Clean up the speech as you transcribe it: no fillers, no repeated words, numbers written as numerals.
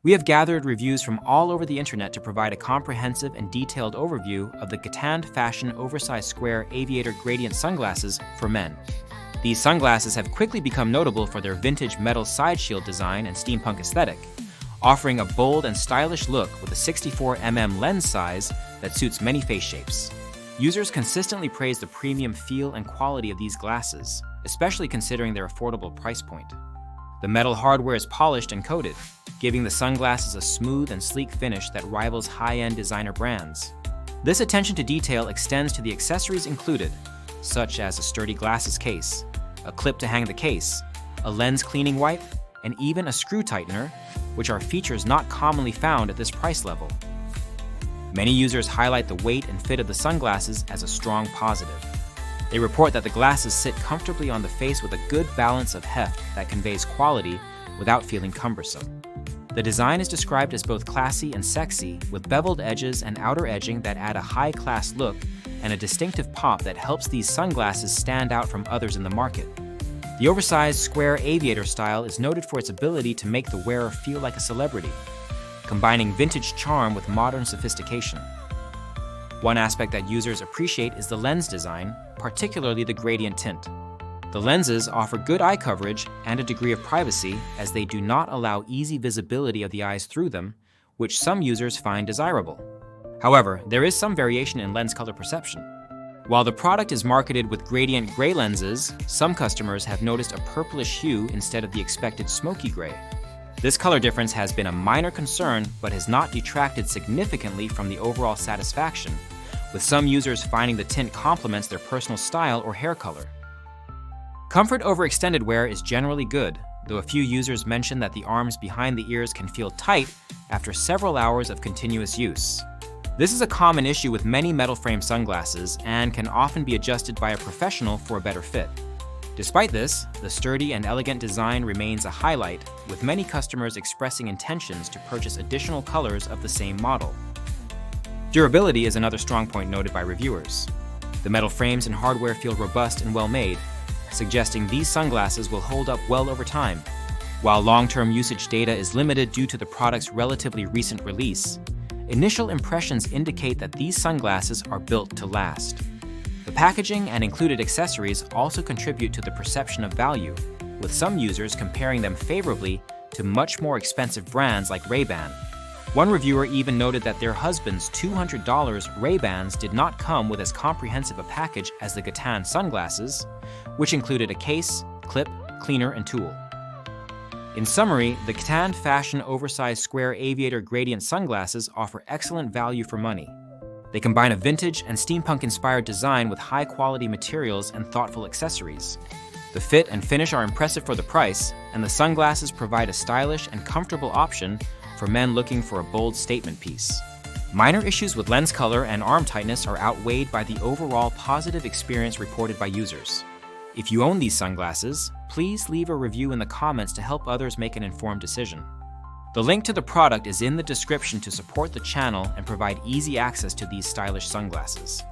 We have gathered reviews from all over the internet to provide a comprehensive and detailed overview of the Gtand Fashion Oversized Square Aviator Gradient Sunglasses for men. These sunglasses have quickly become notable for their vintage metal side shield design and steampunk aesthetic, offering a bold and stylish look with a 64mm lens size that suits many face shapes. Users consistently praise the premium feel and quality of these glasses, especially considering their affordable price point. The metal hardware is polished and coated, giving the sunglasses a smooth and sleek finish that rivals high-end designer brands. This attention to detail extends to the accessories included, such as a sturdy glasses case, a clip to hang the case, a lens cleaning wipe, and even a screw tightener, which are features not commonly found at this price level. Many users highlight the weight and fit of the sunglasses as a strong positive. They report that the glasses sit comfortably on the face with a good balance of heft that conveys quality without feeling cumbersome. The design is described as both classy and sexy, with beveled edges and outer edging that add a high-class look and a distinctive pop that helps these sunglasses stand out from others in the market. The oversized square aviator style is noted for its ability to make the wearer feel like a celebrity, combining vintage charm with modern sophistication. One aspect that users appreciate is the lens design, particularly the gradient tint. The lenses offer good eye coverage and a degree of privacy, as they do not allow easy visibility of the eyes through them, which some users find desirable. However, there is some variation in lens color perception. While the product is marketed with gradient gray lenses, some customers have noticed a purplish hue instead of the expected smoky gray. This color difference has been a minor concern, but has not detracted significantly from the overall satisfaction, with some users finding the tint complements their personal style or hair color. Comfort over extended wear is generally good, though a few users mention that the arms behind the ears can feel tight after several hours of continuous use. This is a common issue with many metal frame sunglasses and can often be adjusted by a professional for a better fit. Despite this, the sturdy and elegant design remains a highlight, with many customers expressing intentions to purchase additional colors of the same model. Durability is another strong point noted by reviewers. The metal frames and hardware feel robust and well-made, suggesting these sunglasses will hold up well over time. While long-term usage data is limited due to the product's relatively recent release, initial impressions indicate that these sunglasses are built to last. The packaging and included accessories also contribute to the perception of value, with some users comparing them favorably to much more expensive brands like Ray-Ban. One reviewer even noted that their husband's $200 Ray-Bans did not come with as comprehensive a package as the Gtand sunglasses, which included a case, clip, cleaner, and tool. In summary, the Gtand Fashion Oversized Square Aviator Gradient Sunglasses offer excellent value for money. They combine a vintage and steampunk-inspired design with high-quality materials and thoughtful accessories. The fit and finish are impressive for the price, and the sunglasses provide a stylish and comfortable option for men looking for a bold statement piece. Minor issues with lens color and arm tightness are outweighed by the overall positive experience reported by users. If you own these sunglasses, please leave a review in the comments to help others make an informed decision. The link to the product is in the description to support the channel and provide easy access to these stylish sunglasses.